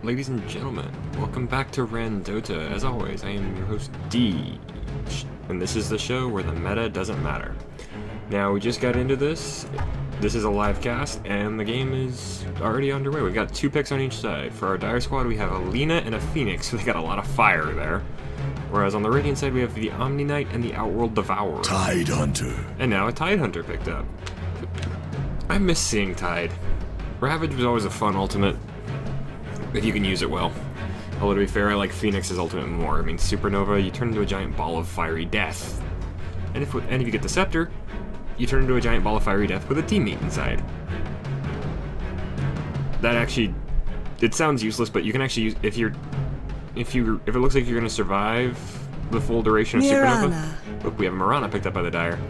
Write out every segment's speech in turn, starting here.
ladies and gentlemen, welcome back to Randota. As always, I am your host, D, and this is the show where the meta doesn't matter. Now, we just got into this. This is a live cast, and the game is already underway. We've got 2 picks on each side. For our Dire squad, we have a Lina and a Phoenix, so they got a lot of fire there. Whereas on the Radiant side, we have the Omni Knight and the Outworld Devourer. Tide Hunter. And now a Tide Hunter picked up. I miss seeing Tide. Ravage was always a fun ultimate, if you can use it well. Although to be fair, I like Phoenix's ultimate more. I mean, Supernova, you turn into a giant ball of fiery death. And if you get the Scepter, you turn into a giant ball of fiery death with a teammate inside. That actually, it sounds useless, but you can actually use, if it looks like you're going to survive the full duration of Supernova. Look, we have Mirana picked up by the Dire.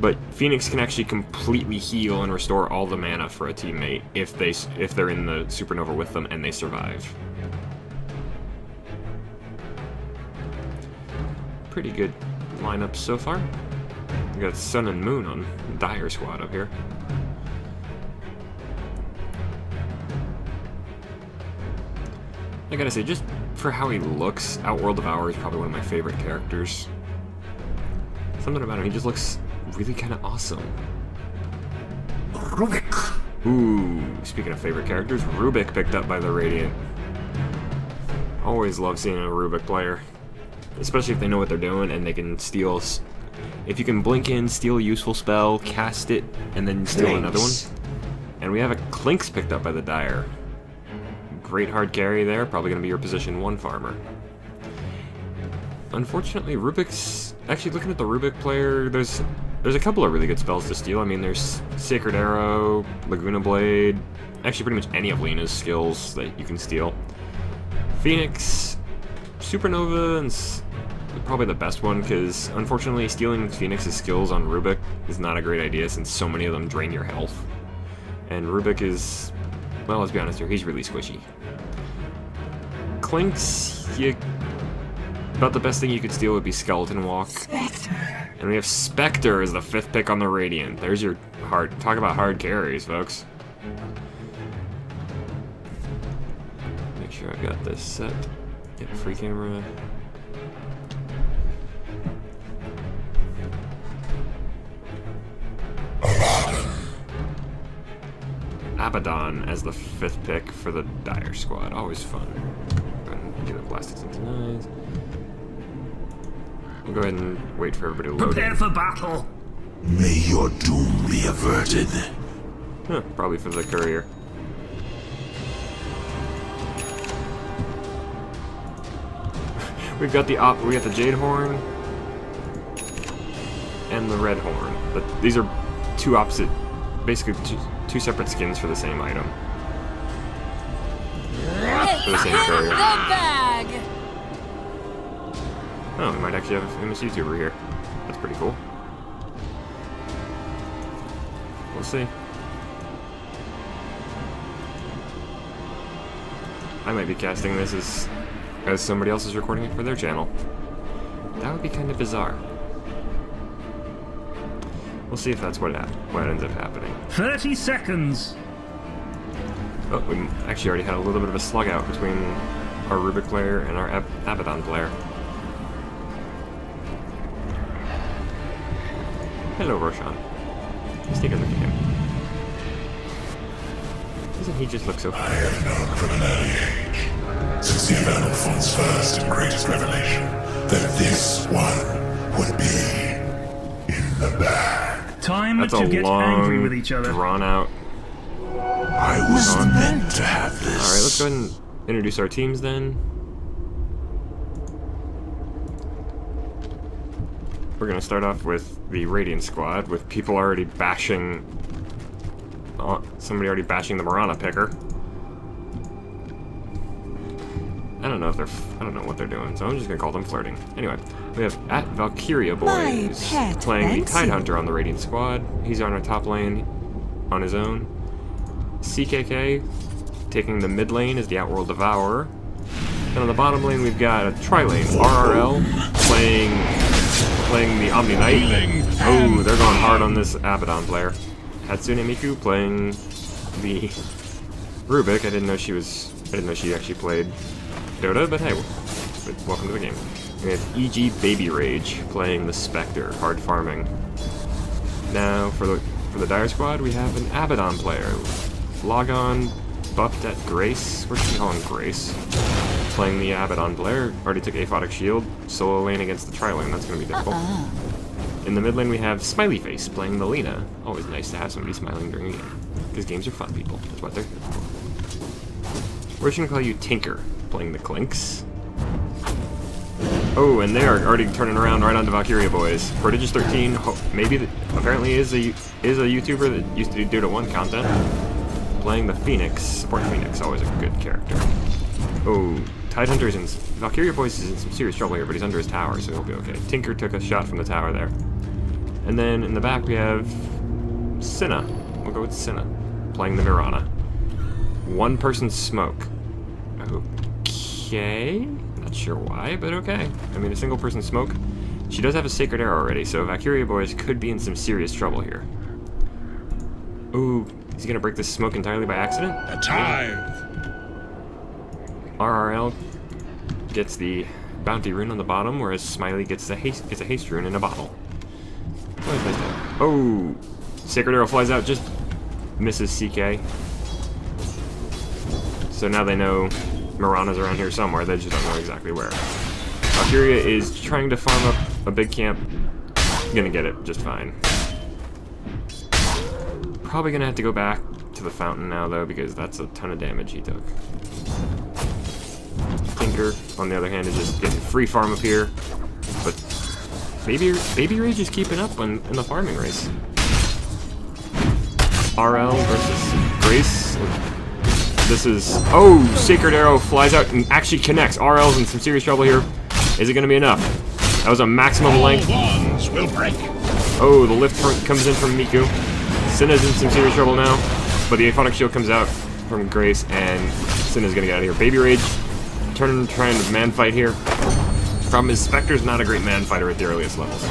But Phoenix can actually completely heal and restore all the mana for a teammate if they're in the Supernova with them and they survive. Pretty good lineup so far. We got Sun and Moon on Dire squad up here. I gotta say, just for how he looks, Outworld Devourer is probably one of my favorite characters. Something about him, he just looks really kind of awesome. Rubik. Ooh, speaking of favorite characters, Rubik picked up by the Radiant. Always love seeing a Rubik player. Especially if they know what they're doing and they can steal. If you can blink in, steal a useful spell, cast it, and then steal another one. And we have a Clinks picked up by the Dire. Great hard carry there, probably going to be your position 1 farmer. Unfortunately, Rubik's... Actually, looking at the Rubik player, there's a couple of really good spells to steal. I mean, there's Sacred Arrow, Laguna Blade, actually pretty much any of Lina's skills that you can steal. Phoenix, Supernova, and probably the best one, because unfortunately stealing Phoenix's skills on Rubik is not a great idea since so many of them drain your health. And Rubik is, well, let's be honest here, he's really squishy. Clinks, about the best thing you could steal would be Skeleton Walk. Spectre. And we have Spectre as the 5th pick on the Radiant. There's your talk about hard carries, folks. Make sure I got this set. Get a free camera. Abaddon as the 5th pick for the Dire squad. Always fun. Go ahead and get it blasted into eyes. We'll go ahead and wait for everybody to load. Prepare for battle. May your doom be averted. Huh, probably for the courier. We got the Jade Horn and the Red Horn. But these are 2 opposite, basically two separate skins for the same item. For the same courier. Oh, we might actually have a famous YouTuber here. That's pretty cool. We'll see. I might be casting this as somebody else is recording it for their channel. That would be kind of bizarre. We'll see if that's what ends up happening. 30 seconds. Oh, we actually already had a little bit of a slug out between our Rubik player and our Abaddon player. Hello, Roshan. Let's take a look at him. Doesn't he just look so I have known from an early age, since the event of Fon's first and greatest revelation, that this one would be in the bag. Time That's to a get long, angry with each other. drawn out. I was meant to have this. Alright, let's go ahead and introduce our teams then. We're going to start off with the Radiant squad, with people already bashing... somebody already bashing the Mirana picker. I don't know what they're doing, so I'm just going to call them flirting. Anyway, we have at Valkyria Boys playing the Tide Hunter on the Radiant squad. He's on our top lane on his own. CKK taking the mid lane as the Outworld Devourer. And on the bottom lane we've got a tri-lane, RRL, playing the Omni Knight. Oh, they're going hard on this Abaddon player. Hatsune Miku playing the Rubik. I didn't didn't know she actually played Dota, but hey, welcome to the game. We have E.G. Baby Rage playing the Spectre, hard farming. Now, for the Dire Squad, we have an Abaddon player. Logon, buffed at Grace. We're just calling Grace. Playing the Abaddon player. Already took Aphotic Shield. Solo lane against the tri-lane. That's going to be difficult. In the mid lane, we have Smiley Face playing the Lina. Always nice to have somebody smiling during a game. Because games are fun, people. That's what they're here for. We're just going to call you Tinker, playing the Clinks. Oh, and they are already turning around right onto Valkyria boys. Prodigious13, maybe, apparently is a YouTuber that used to do Dota 1 content. Playing the Phoenix, support Phoenix, always a good character. Oh, Tidehunter's in, Valkyria boys is in some serious trouble here, but he's under his tower, so he'll be okay. Tinker took a shot from the tower there. And then in the back we have Cinna. We'll go with Cinna, playing the Mirana. One person smoke. Okay. Not sure why, but okay. I mean, a single person smoke. She does have a Sacred Arrow already, so Valkyria boys could be in some serious trouble here. Ooh, is he gonna break this smoke entirely by accident? A tithe! RRL gets the bounty rune on the bottom, whereas Smiley gets a haste rune in a bottle. Oh, Sacred Arrow flies out, just misses CK. So now they know Mirana's around here somewhere, they just don't know exactly where. Valkyria is trying to farm up a big camp. Gonna get it just fine. Probably gonna have to go back to the fountain now though, because that's a ton of damage he took. Tinker, on the other hand, is just getting free farm up here. But Baby Rage is keeping up in the farming race. RL versus Grace. This is... Oh! Sacred Arrow flies out and actually connects. RL's in some serious trouble here. Is it going to be enough? That was a maximum length. Will break. Oh, the lift comes in from Miku. Cinna's in some serious trouble now. But the Aphotic Shield comes out from Grace, and Cinna's going to get out of here. Baby Rage trying to man fight here. Problem is, Spectre's not a great man fighter at the earliest levels.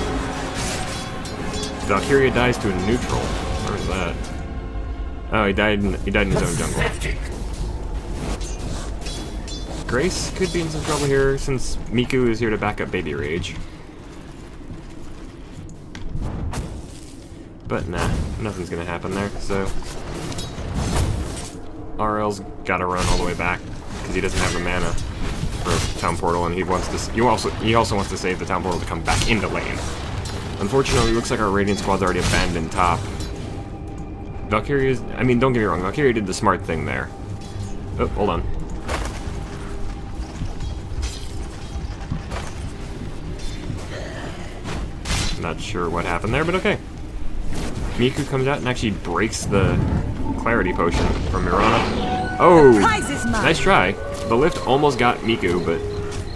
Valkyria dies to a neutral. Where's that? Oh, he died in his own jungle. Grace could be in some trouble here since Miku is here to back up Baby Rage. But nah, nothing's gonna happen there, so... RL's gotta run all the way back, because he doesn't have the mana for Town Portal, and he also wants to save the Town Portal to come back into lane. Unfortunately, it looks like our Radiant Squad's already abandoned top. Valkyria's... I mean, don't get me wrong, Valkyria did the smart thing there. Oh, hold on. Not sure what happened there, but okay. Miku comes out and actually breaks the Clarity Potion from Mirana. Oh! Nice try. The lift almost got Miku, but...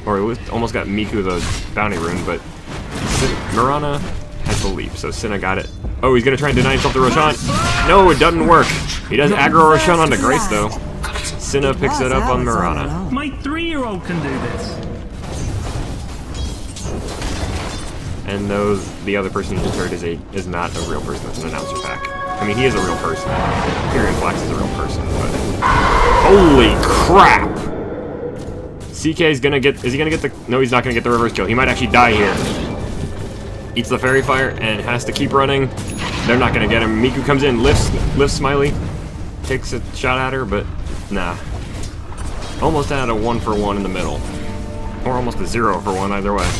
Or the lift almost got Miku the bounty rune, but... Mirana has the leap, so Cinna got it. Oh, he's gonna try and deny himself to Roshan. No, it doesn't work. He does aggro Roshan onto Grace, though. Cinna picks it up on Mirana. My 3-year-old can do this. And the other person you just heard is not a real person. It's an announcer pack. I mean, he is a real person. Tyrion Flax is a real person, but... Holy crap! CK is gonna get... Is he gonna get the... No, he's not gonna get the reverse kill. He might actually die here. Eats the Fairy Fire and has to keep running. They're not gonna get him. Miku comes in, lifts Smiley. Takes a shot at her, but... Nah. Almost had a 1-for-1 in the middle. Or almost a 0-for-1 either way.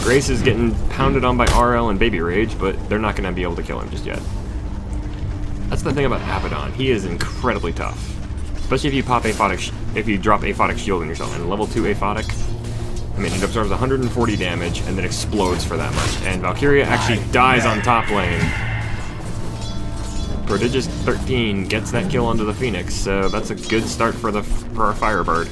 Grace is getting pounded on by RL and Baby Rage, but they're not going to be able to kill him just yet. That's the thing about Abaddon. He is incredibly tough. Especially if you pop if you drop Aphotic Shield on yourself. And level 2 Aphotic, I mean, it absorbs 140 damage and then explodes for that much. And Valkyria actually dies on top lane. Prodigious13 gets that kill onto the Phoenix, so that's a good start for our Firebird.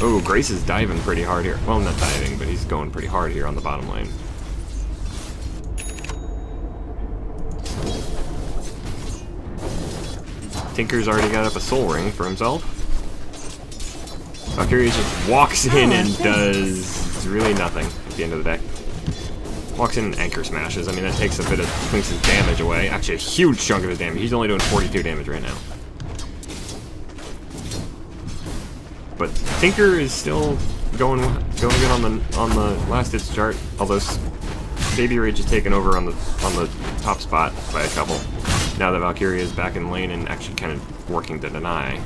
Oh, Grace is diving pretty hard here. Well, not diving, but he's going pretty hard here on the bottom lane. Tinker's already got up a soul ring for himself. Valkyria just walks in and does really nothing at the end of the day. Walks in and anchor smashes. I mean, that takes a bit of Sphinx's damage away. Actually, a huge chunk of his damage. He's only doing 42 damage right now. but Tinker is still going good on the last hits chart. Although Baby Rage is taken over on the top spot by a couple. Now that Valkyria is back in lane and actually kind of working to deny.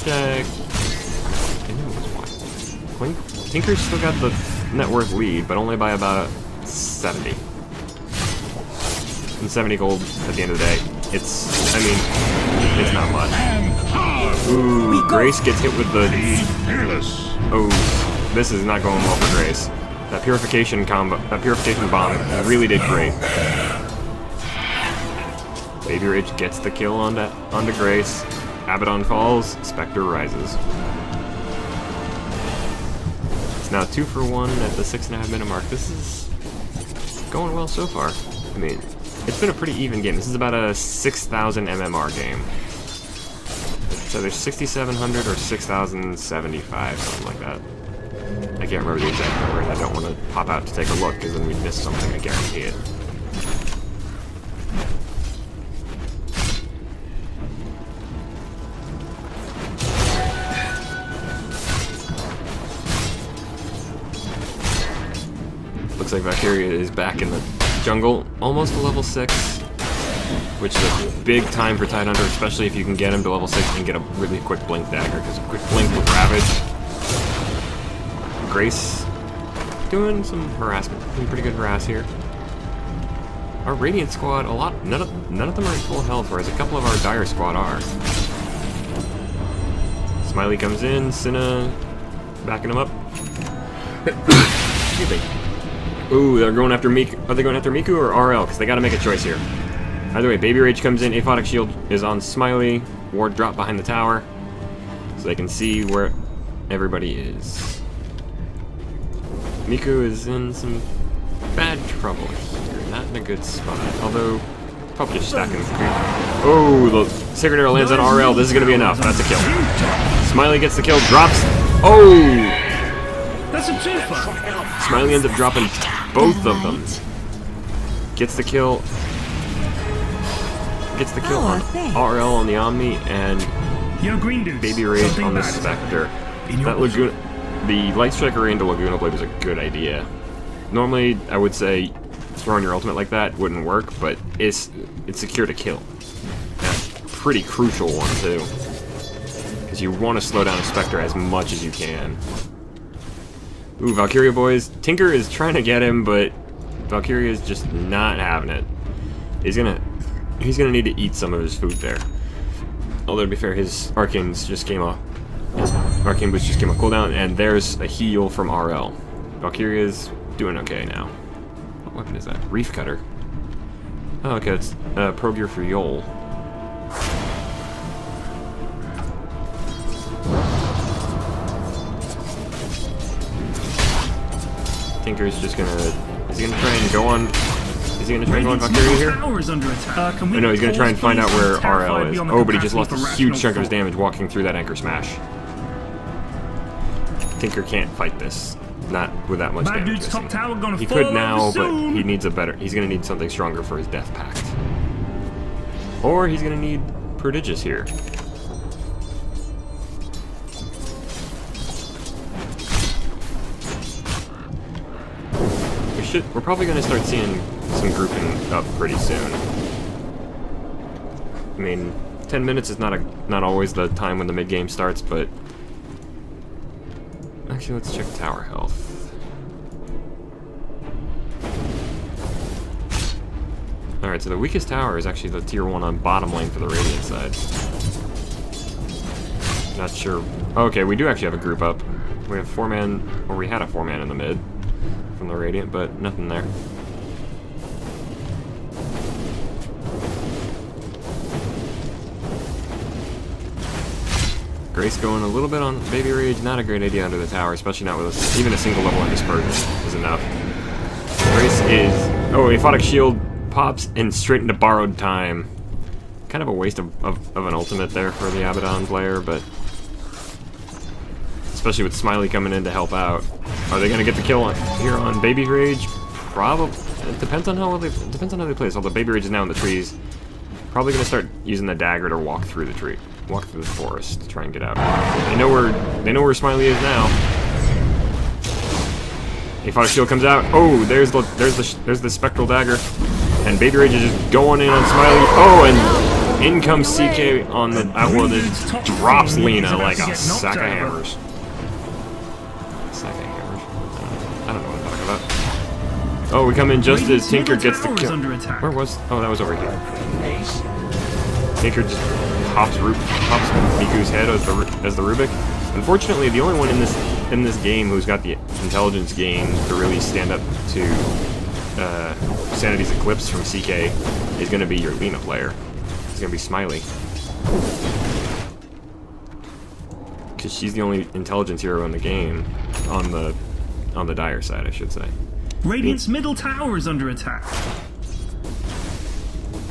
Check. I knew it was one. Tinker's still got the net worth lead, but only by about 70. And 70 gold at the end of the day. It's not much. Ooh, Grace gets hit with the... Oh, this is not going well for Grace. That purification bomb really did great. Baby Rage gets the kill onto Grace. Abaddon falls, Spectre rises. It's now 2 for 1 at the 6.5 minute mark. This is going well so far. I mean, it's been a pretty even game. This is about a 6,000 MMR game. So there's 6,700 or 6,075, something like that. I can't remember the exact number, and I don't want to pop out to take a look, because then we'd miss something, I guarantee it. Looks like Valkyria is back in the jungle, almost to level 6, which is a big time for Tidehunter, especially if you can get him to level 6 and get a really quick blink dagger, because a quick blink with Ravage. Grace doing some harassment, doing pretty good harass here. Our Radiant squad, none of them are at full health, whereas a couple of our Dire squad are. Smiley comes in, Cinna backing him up. Excuse me. Ooh, they're going after Miku. Are they going after Miku or RL? Because they got to make a choice here. Either way, Baby Rage comes in. Aphotic Shield is on Smiley. Ward drop behind the tower, so they can see where everybody is. Miku is in some bad trouble here. Not in a good spot. Although, probably just stacking the creep. Oh, the Sacred Arrow lands on RL. This is going to be enough. That's a kill. Smiley gets the kill. Drops. Oh! That's a twofer. Smiley ends up dropping both of them. Gets the kill. Gets the kill on RL on the Omni and Yo, green dudes, Baby Rage something on the bad. Spectre. That Laguna, the Light Striker into Laguna Blade was a good idea. Normally, I would say throwing your ultimate like that wouldn't work, but it's secure to kill. That's a pretty crucial one too, because you want to slow down a Spectre as much as you can. Ooh, Valkyria boys. Tinker is trying to get him, but Valkyria is just not having it. He's gonna need to eat some of his food there. Although to be fair, his Arcanes just came off. His Arcane Boost just came off cooldown, and there's a heal from RL. Valkyria's doing okay now. What weapon is that? Reef Cutter. Oh, okay, it's Pro Gear for Yol. Tinker's just gonna... Is he gonna try and go on... Is he gonna try and go on Valkyria here? Tower is under attack. No, he's gonna try and find out where RL is. Beyond the Oh, but he just lost capacity a for huge chunk of rational his damage walking through that Anchor Smash. Tinker can't fight this. Not with that much Bad damage dude's top missing. tower gonna He fall could now, over but soon. he needs a better... He's gonna need something stronger for his Death Pact. Or he's gonna need Prodigious here. We're probably gonna start seeing some grouping up pretty soon. I mean, 10 minutes is not always the time when the mid game starts, but actually, let's check tower health. All right, so the weakest tower is actually the tier 1 on bottom lane for the Radiant side. Not sure. Okay, we do actually have a group up. We have 4-man, or we had a 4-man in the mid from the Radiant, but nothing there. Grace going a little bit on Baby Rage, not a great idea under the tower, especially not with even a single level in Dispersion is enough. Grace is... Oh, Aphotic Shield pops and straight into Borrowed Time. Kind of a waste of an ultimate there for the Abaddon player, but... Especially with Smiley coming in to help out. Are they going to get the kill here on Baby Rage? Probably. It depends on how they play this. Although Baby Rage is now in the trees, probably going to start using the dagger to walk through the tree. walk through the forest to try and get out. They know where Smiley is now. A fire shield comes out. Oh, there's the spectral dagger, and Baby Rage is just going in on Smiley. Oh, and in comes CK on the outlaw that drops Lena like a sack of hammers. Sack of hammers. I don't know what I'm talking about. Oh, we come in just as Tinker gets the kill. Where was? Oh, that was over here. Tinker just pops Miku's head as the Rubik. Unfortunately, the only one in this game who's got the intelligence gain to really stand up to Sanity's Eclipse from CK is going to be your Lena player. It's going to be Smiley, because she's the only intelligence hero in the game on the dire side, I should say. Radiant's middle tower is under attack.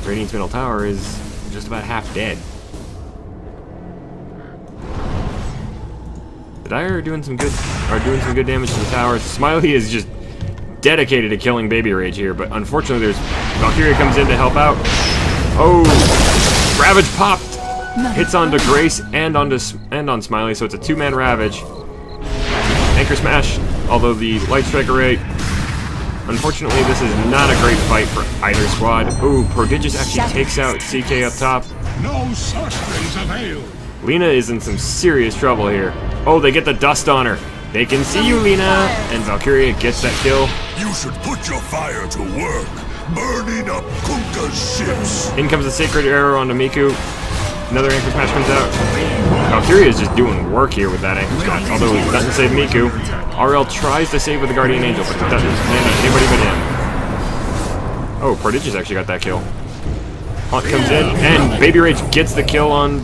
Radiant's middle tower is just about half dead. The Dire are doing some good damage to the towers. Smiley is just dedicated to killing Baby Rage here, but unfortunately there's Valkyria comes in to help out. Oh, Ravage popped. Hits onto Grace and on Smiley, so it's a two-man Ravage. Anchor smash, although the Light Strike Array. Unfortunately, this is not a great fight for either squad. Ooh, Prodigious actually takes out CK up top. No sorceries avail. Lena is in some serious trouble here. Oh, they get the dust on her. They can see you, Lena. And Valkyria gets that kill. You should put your fire to work, burning up Kunkka's ships. In comes the Sacred Arrow onto Miku. Another Anchor Smash comes out. Valkyria is just doing work here with that Anchor Smash, although it doesn't save Miku. RL tries to save with the Guardian Angel, but it doesn't land on anybody but him. Oh, Prodigious actually got that kill. Haunt comes in, and Baby Rage gets the kill on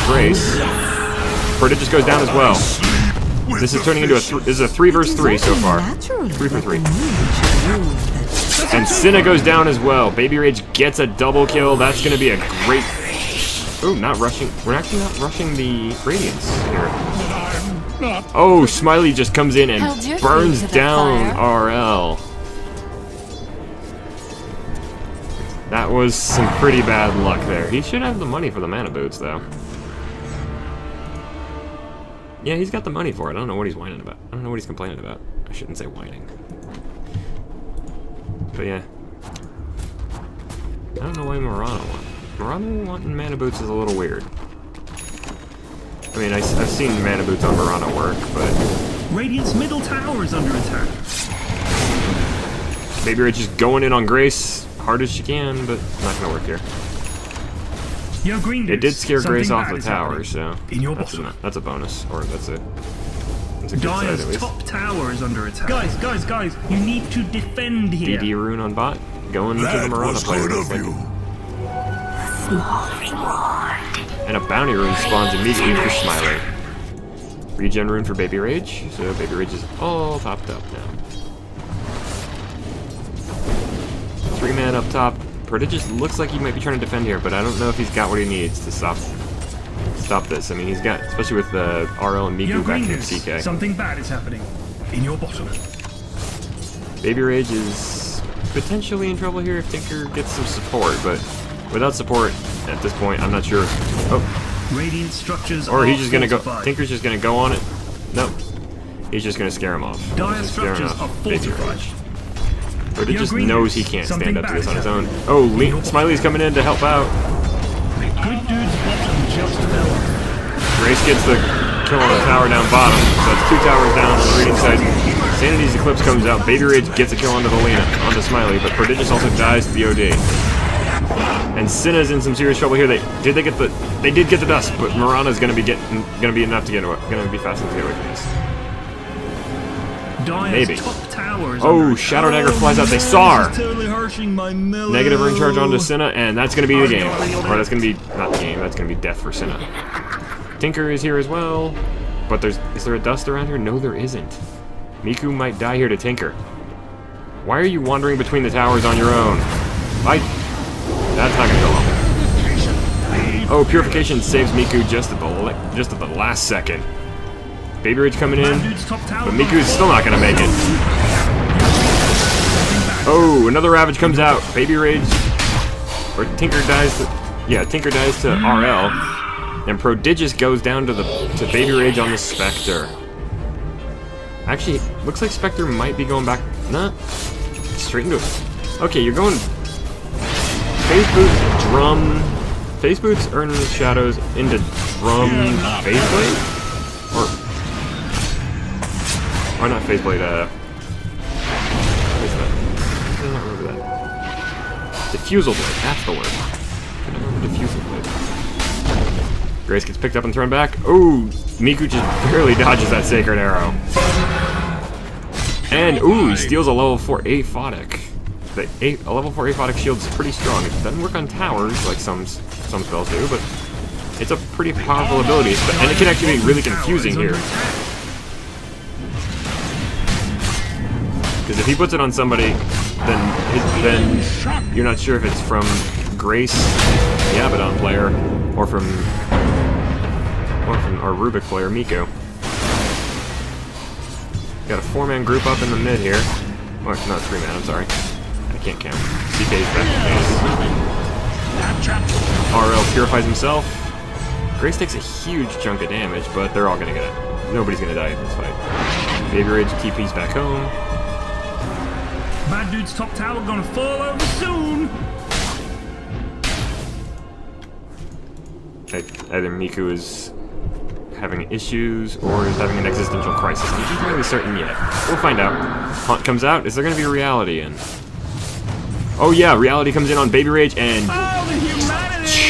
Grace. Prodigious goes down as well. This is turning into a 3 versus 3 so far. 3 for 3. And Cinna goes down as well. Baby Rage gets a double kill. That's going to be a great... Ooh, not rushing. We're actually not rushing the Radiance here. Oh, Smiley just comes in and burns down RL. That was some pretty bad luck there. He should have the money for the mana boots, though. Yeah, he's got the money for it. I don't know what he's whining about. I don't know what he's complaining about. I shouldn't say whining. But yeah. I don't know why Murano won. Murano wanting mana boots is a little weird. I mean, I've seen mana boots on Murano work, but... Radiant's middle tower is under attack. Baby Rage is going in on Grace hard as she can, but not gonna work here. Yo, green It did scare Grace off the is tower, so that's a bonus, or that's a good side at Dire's least. top tower is under attack. Guys, you need to defend here. dairyuun on bot, going to the That Murano was player. good of you. And a bounty rune spawns immediately for Smiley. Regen rune for Baby Rage, so Baby Rage is all topped up now. 3-man up top. Prodigious looks like he might be trying to defend here, but I don't know if he's got what he needs to stop this. I mean, he's got, especially with the RL and Miku back in CK. Something bad is happening in your bottom. Baby Rage is potentially in trouble here if Tinker gets some support, but without support at this point, I'm not sure. Oh, Radiant structures or he's just gonna go. fortified. Tinker's just gonna go on it. Nope, he's just gonna scare him off. Dire structures are fortified. Prodigious knows he can't stand up to this on his own. happening. Oh, Smiley's coming in to help out. Good dude's bottom just fell. Grace gets the kill on the tower down bottom. So that's 2 towers down on the reading side. Sanity's Eclipse comes out. Baby Rage gets a kill onto the Lena, onto Smiley, but Prodigious also dies to the OD. And Cinna's in some serious trouble here. They did get the dust, but Murana's gonna be enough to get away. Gonna be fast enough to get away from this. Dire's Maybe. top tower is Oh, under Shadow Dagger flies out. They saw her. Totally harshing my mellow. Negative ring charge onto Cinna, and that's going to be the game. Or that's going to be, not the game, that's going to be death for Cinna. Tinker is here as well, but is there a dust around here? No, there isn't. Miku might die here to Tinker. Why are you wandering between the towers on your own? That's not going to go well. Oh, Purification saves Miku just at the last second. Baby Rage coming in, but Miku's still not going to make it. Oh, another Ravage comes out. Baby Rage, or Tinker dies. yeah, Tinker dies to RL, and Prodigious goes down to Baby Rage on the Spectre. Actually, looks like Spectre might be going back. Nah, straight into it. Okay, you're going Phase Boots, Drum, Phase Boots, Earn the Shadows into Drum, Phase Blade, or not Phase Blade. What is that? I don't remember that. Diffusal Blade. That's the word. I don't remember Diffusal Blade. Grace gets picked up and thrown back. Ooh, Miku just barely dodges that Sacred Arrow. And, ooh, he steals a level 4 Aphotic. A level 4 Aphotic shield is pretty strong. It doesn't work on towers like some spells do, but it's a pretty powerful ability. And it can actually be really confusing here. Because if he puts it on somebody, then you're not sure if it's from Grace, the Abaddon player, or from our Rubik player, Miku. Got a 4-man group up in the mid here. Oh, no, 3-man, I'm sorry. I can't count. CK's back to base. RL purifies himself. Grace takes a huge chunk of damage, but they're all gonna get it. Nobody's gonna die in this fight. Baby Rage TP's back home. Bad dude's top tower gonna fall over soon. Either Miku is having issues or is having an existential crisis. I'm not really certain yet. We'll find out. Haunt comes out. Is there going to be a reality in? Oh yeah, reality comes in on Baby Rage and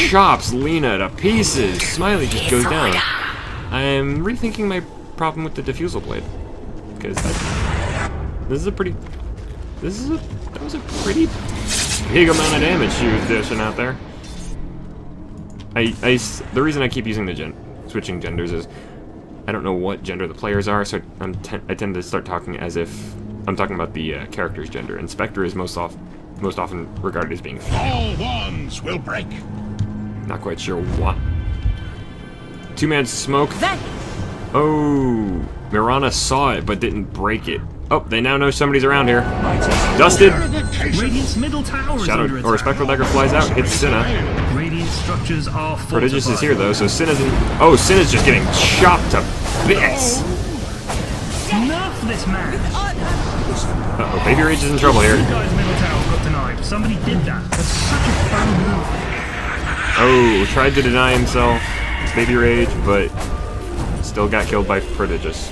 chops Lena to pieces. Smiley just goes down. I'm rethinking my problem with the Diffusal Blade because that was a pretty big amount of damage she was dishing out there. The reason I keep using the switching genders is I don't know what gender the players are, so I tend to start talking as if I'm talking about the character's gender, and Spectre is most often regarded as being female. All wands will break. Not quite sure what. 2-man smoke. Oh, Mirana saw it but didn't break it. Oh, they now know somebody's around here. Dusted. Radiant's middle tower is Shadow under or a Spectral Dagger flies out. Hits Cinna. Radiant structures are fortified. Prodigious is here though, so Cinna's in. Oh, Cinna's just getting chopped to bits. Enough this man. Uh-oh, Baby Rage is in trouble here. You guys' middle tower got denied. Somebody did that. That's such a fun move. Oh, tried to deny himself, Baby Rage, but still got killed by Prodigious.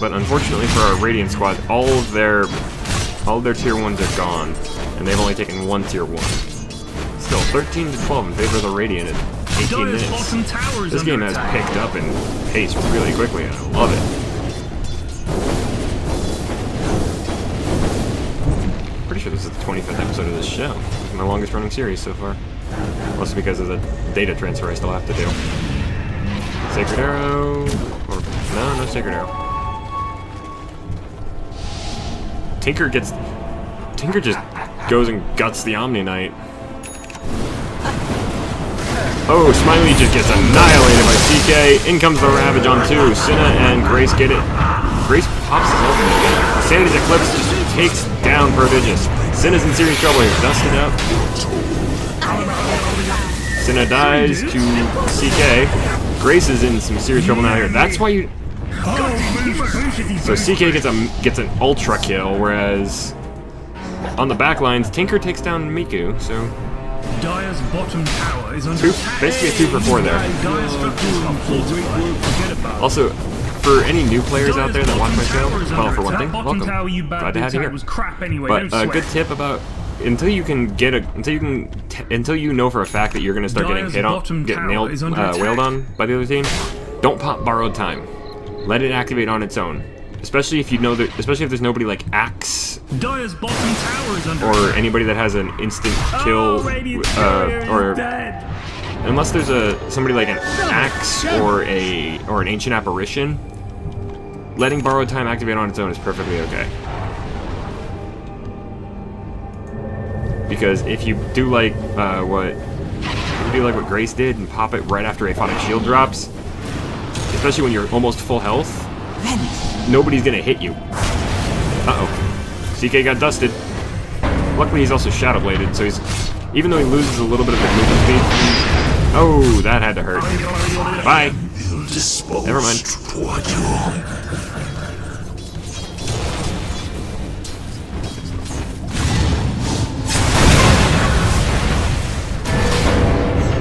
But unfortunately for our Radiant squad, all of their tier 1s are gone, and they've only taken one tier 1. Still, 13 to 12 in favor of the Radiant in 18 minutes. This game has picked up in pace really quickly, and I love it. Pretty sure this is the 25th episode of this show. It's my longest running series so far. Mostly because of the data transfer I still have to do. Sacred Arrow, or no Sacred Arrow. Tinker just goes and guts the Omni Knight. Oh, Smiley just gets annihilated by CK. In comes the Ravage on 2. Cinna and Grace get it. Grace pops his ultimate again. Sanity's Eclipse just takes down Prodigious. Cinna's in serious trouble here. Dusted out. Cinna dies to CK. Grace is in some serious trouble now here. That's why you... So CK gets an ultra kill, whereas on the backlines, Tinker takes down Miku, so... Dire's bottom tower is under basically a 2 for 4 there. Also, for any new players out there that watch my channel, well, for one thing, welcome. Glad to have you here. But a good tip about until you know for a fact that you're gonna start getting wailed on by the other team, don't pop borrowed time. Let it activate on its own. Especially if there's nobody like Axe Dire's bottom tower is under or anybody that has an instant kill, or unless there's somebody like an Axe or an Ancient Apparition, letting borrowed time activate on its own is perfectly okay. Because if you do like what Grace did and pop it right after Aphotic Shield drops, especially when you're almost full health, nobody's gonna hit you. Uh-oh. CK got dusted. Luckily he's also Shadow Bladed, so he's Even though he loses a little bit of his movement speed. Oh, that had to hurt. Bye. Never mind.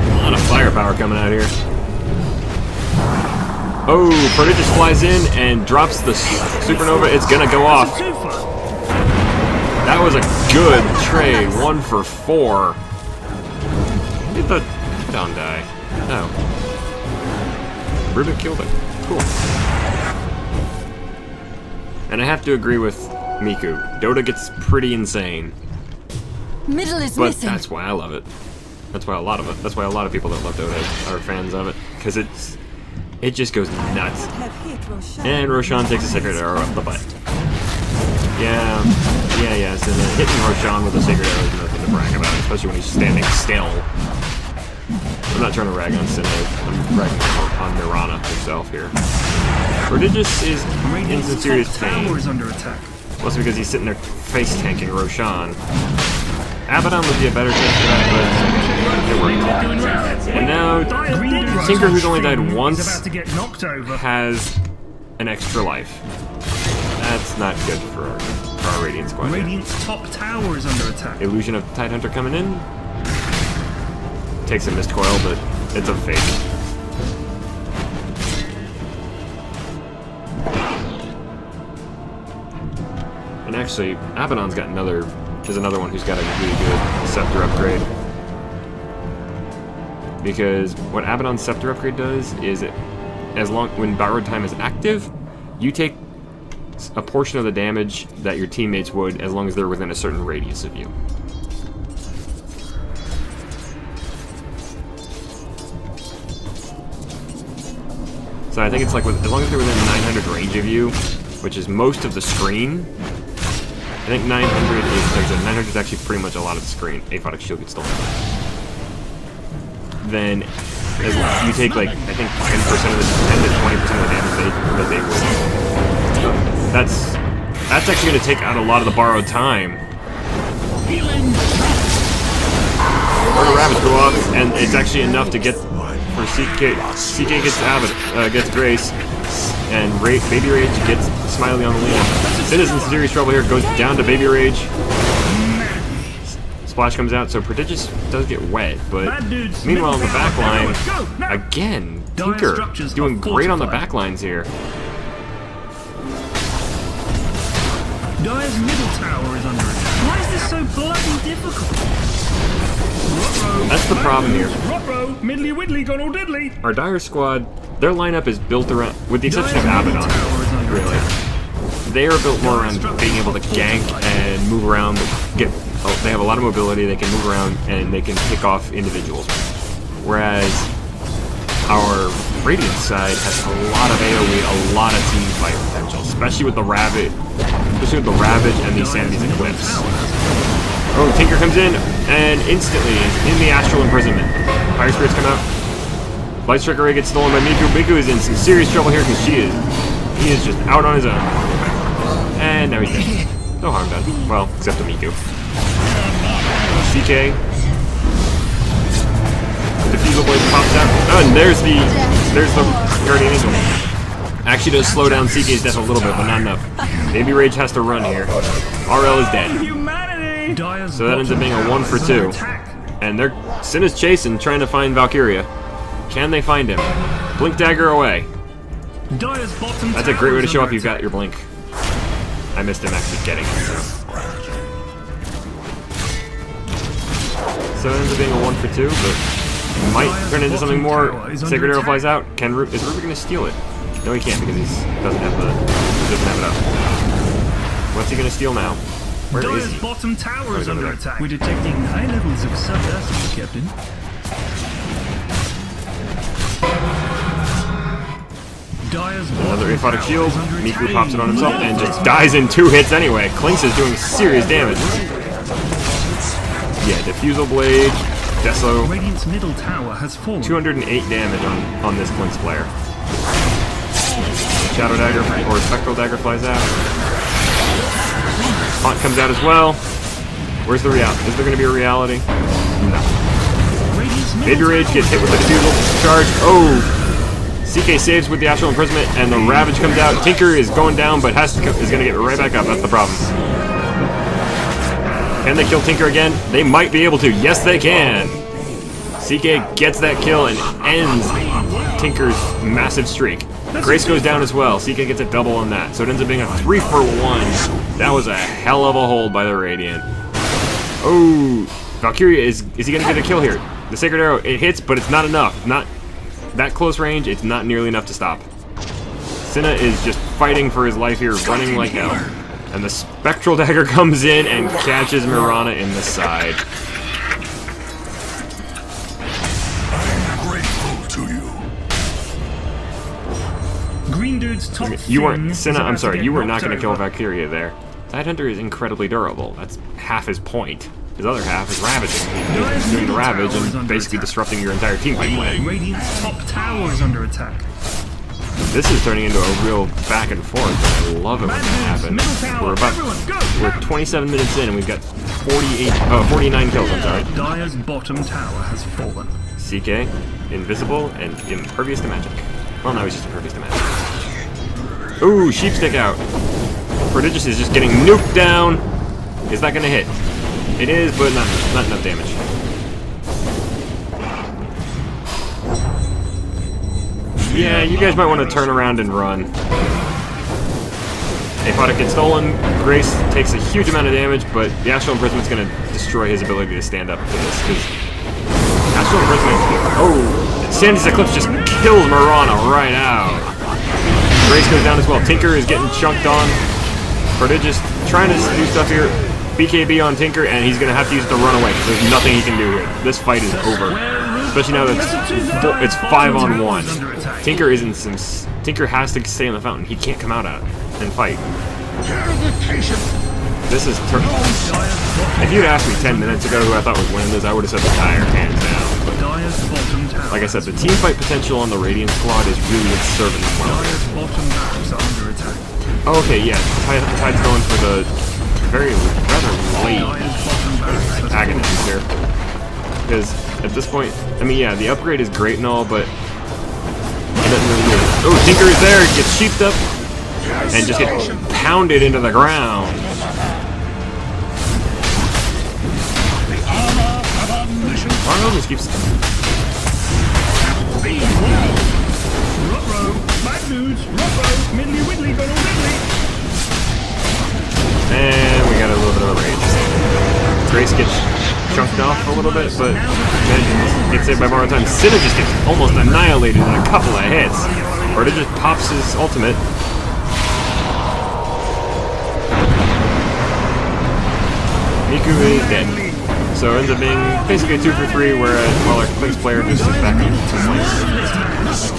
A lot of firepower coming out here. Oh, Prodigious flies in and drops the supernova. It's gonna go off. That was a good trade. 1 for 4. Did the Abaddon die? No. Rubik killed it. Cool. And I have to agree with Miku. Dota gets pretty insane. Middle is But missing. that's why I love it. That's why a lot of people that love Dota are fans of it. Because it just goes nuts. And Roshan takes a Sacred Arrow up the butt. Yeah. So hitting Roshan with a Sacred Arrow is nothing to brag about, especially when he's standing still. I'm not trying to rag on Sinne, I'm ragging on Mirana herself here. Prodigious is in some serious pain. Mostly because he's sitting there face tanking Roshan. Abaddon would be a better chance for that, but it worked. And now Tinker, who's only died once, has an extra life. That's not good for our Radiant squad. Radiant's top tower is under attack. Illusion of Tidehunter coming in. Takes a missed coil, but it's a fake. And actually, Abaddon's got another one who's got a really good Scepter upgrade. Because what Abaddon's Scepter upgrade does is when Borrowed Time is active, you take a portion of the damage that your teammates would as long as they're within a certain radius of you. So I think it's like as long as they're within 900 range of you, which is most of the screen. I think 900 is, like I said, 900 is actually pretty much a lot of the screen. Aphotic Shield gets stolen. Then you take like I think 10% of the 10 to 20% of the damage that they would. That's actually going to take out a lot of the borrowed time. Murder Rabbits go off, and it's actually enough to get for CK. CK gets Grace, and Baby Rage gets Smiley on the lead. Sin is in serious trouble here. Goes down to Baby Rage. Splash comes out, so Prodigious does get wet, but meanwhile in the back line, again, Tinker doing great on the back lines here. Dire's middle tower is under attack. Why is this so bloody difficult? That's the problem here. Rotro, middly widdly, gone all diddly. Our Dire squad, their lineup is built around, with the exception of Abaddon, really. They are built more around being able to gank and move around, they have a lot of mobility, they can move around, and they can pick off individuals. Whereas our Radiant side has a lot of AoE, a lot of team fight potential, especially with the Ravage and the Sanity's Eclipse. Oh, Tinker comes in, and instantly is in the Astral Imprisonment. Fire Spirits come out. Light Strike Array gets stolen by Miku. Miku is in some serious trouble here because he is just out on his own. And now he's dead. No harm done. Well, except to Miku. CK. Diffusal Blade pops out. Oh, and there's the Guardian Angel. Actually does slow down CK's death a little bit, but not enough. Baby Rage has to run here. RL is dead. So that ends up being a 1 for 2. And Sin is chasing, trying to find Valkyria. Can they find him? Blink Dagger away. That's a great way to show off you've got your Blink. I missed him actually getting it. So it ends up being a 1 for 2, but might turn into something more. Sacred Arrow flies out. Is Rubik going to steal it? No, he can't because he doesn't have it up. What's he going to steal now? Where is he? Bottom tower is under attack. We're detecting high levels of subacid, Captain. Another Aphotic Shield. Miku pops it on himself and just dies in 2 hits anyway. Clinks is doing serious damage. Yeah, Diffusal Blade, Deso. Radiant's middle tower has fallen. 208 damage on this Clinks player. Shadow Dagger or Spectral Dagger flies out. Haunt comes out as well. Where's the reality? Is there going to be a reality? nothing. Radiant's middle Baby Rage tower gets hit with the defusal charge. Oh! CK saves with the Astral Imprisonment, and the Ravage comes out. Tinker is going down, but is going to get right back up. That's the problem. Can they kill Tinker again? They might be able to. Yes, they can! CK gets that kill and ends Tinker's massive streak. Grace goes down as well. CK gets a double on that. So it ends up being a 3-for-1. That was a hell of a hold by the Radiant. Oh! Valkyria, is he going to get a kill here? The Sacred Arrow, it hits, but it's not enough. Not that close range, it's not nearly enough to stop. Senna is just fighting for his life here, running like hell. And the Spectral Dagger comes in and catches Mirana in the side. I'm grateful to you. Green Dude's top You thing weren't, is Senna, about I'm to sorry, get you were not knocked going to kill over. Valkyria there. Tidehunter is incredibly durable. That's half his point. His other half is ravaging. He's doing the ravage and basically disrupting your entire team fight plan. Radiant's top tower is under attack. This is turning into a real back and forth. I love it when that happens. We're 27 minutes in and we've got 49 kills, I'm sorry. Dire's bottom tower has fallen. CK, invisible and impervious to magic. Well, no, he's just impervious to magic. Ooh, sheepstick out. Prodigious is just getting nuked down. Is that gonna hit? It is, but not enough damage. Yeah, you guys might want to turn around and run. A product gets stolen. Grace takes a huge amount of damage, but the Astral Imprisoment's going to destroy his ability to stand up to this. Because Astral Imprisonment. Oh, Sandy's Eclipse just kills Mirana right out. Grace goes down as well. Tinker is getting chunked on. Prodigious trying to do stuff here. BKB on Tinker, and he's going to have to use it to run away because there's nothing he can do here. This fight is over. Especially now that it's 5-on-1. Tinker isn't some. Tinker has to stay in the fountain. He can't come out and fight. This is. If you'd asked me 10 minutes ago who I thought would win this, I would have said the Dire hands down. But like I said, the team fight potential on the Radiant squad is really serving them well. Oh, okay, yeah. Tide's going for the rather late antagonist here. Because at this point, I mean, yeah, the upgrade is great and all, but it doesn't really do it. Oh, Tinker is there, gets sheeped up, and just gets pounded into the ground. Arnold just keeps. And we got a little bit of a rage. Grace gets chunked off a little bit, but then gets hit by more time. Senna just gets almost annihilated in a couple of hits. Or it just pops his ultimate. Miku is dead. So it ends up being basically a 2-for-3, whereas while our Clink's player just sits back and complains.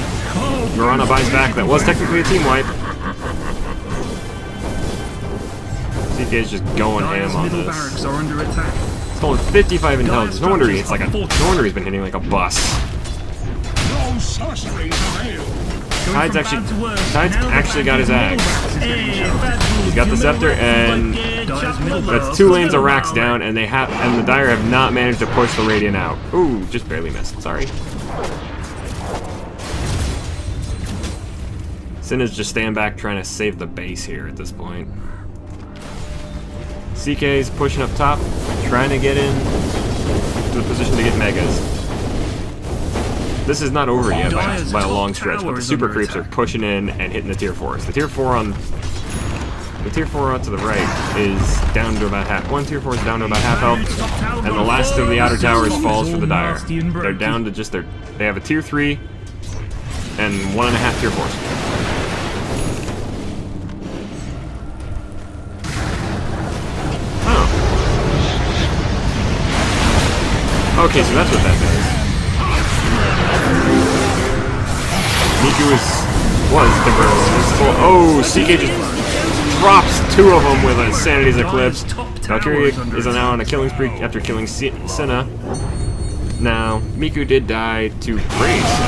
Mirana buys back. That was technically a team wipe. CK is just going ham on this. Stolen 55 intelligence. No wonder he's he's been hitting like a bus. Tide's actually got his axe. He's got the scepter, and that's 2 lanes of racks down, and the Dire have not managed to push the Radiant out. Ooh, just barely missed. Sorry. Senna's just staying back trying to save the base here at this point. CK's pushing up top, trying to get in to the position to get megas. This is not over yet by a long stretch, but the super creeps are pushing in and hitting the tier 4s. The tier 4 to the right is down to about half. One tier 4 is down to about half health, and the last of the outer towers falls for the Dire. They're down to just they have a tier 3 and 1.5 tier 4s. Okay, so that's what that does. Miku was temporarily. Oh, CK just drops 2 of them with a Sanity's Eclipse. Valkyria is now on a killing spree after killing Senna. Now, Miku did die to Grace.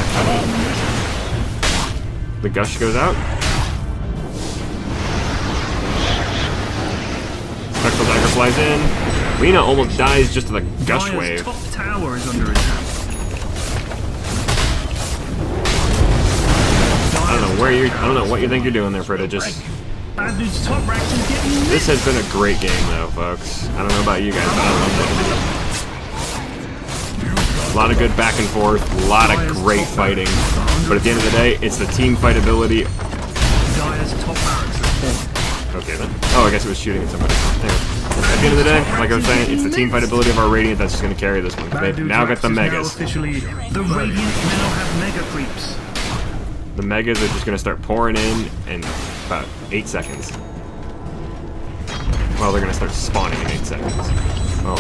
The Gush goes out. Spectral Dagger flies in. Lena almost dies just to the gush Dire's wave. top tower is under attack. I don't know what you think you're doing there, Fritta. Just Bad Dude's top rank is getting nicked. this has been a great game, though, folks. I don't know about you guys, but I love it. A lot of good back and forth, a lot of great fighting. But at the end of the day, it's the team fight ability. Dire's top barracks have fallen. Okay then. Oh, I guess it was shooting at somebody. Anyway. At the end of the day, like I was saying, it's the team fight ability of our Radiant that's just going to carry this one. They've now got the Megas. Officially, the Radiant now have Mega Creeps. The Megas are just going to start pouring in about 8 seconds. Well, they're going to start spawning in 8 seconds. Oh,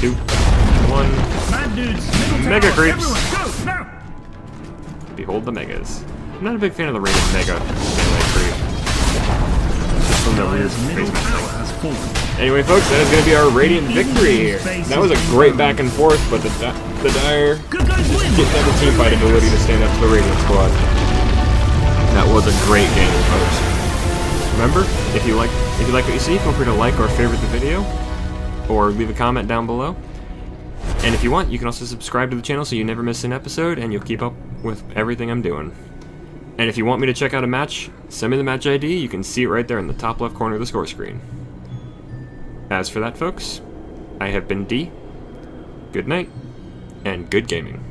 2, 1. Bad Dude's middle tower. Mega Creeps. Everyone, go, now! Behold the Megas. I'm not a big fan of the Radiant Mega melee creep. Just from the weird Dire's middle face tower thing. has fallen. Anyway, folks, that is going to be our Radiant victory here. That was a great back and forth, but the Dire Good guys win. didn't have the team fight ability to stand up to the Radiant squad. That was a great game, folks. Remember, if you like what you see, feel free to like or favorite the video, or leave a comment down below. And if you want, you can also subscribe to the channel so you never miss an episode and you'll keep up with everything I'm doing. And if you want me to check out a match, send me the match ID. You can see it right there in the top left corner of the score screen. As for that, folks, I have been D. Good night, and good gaming.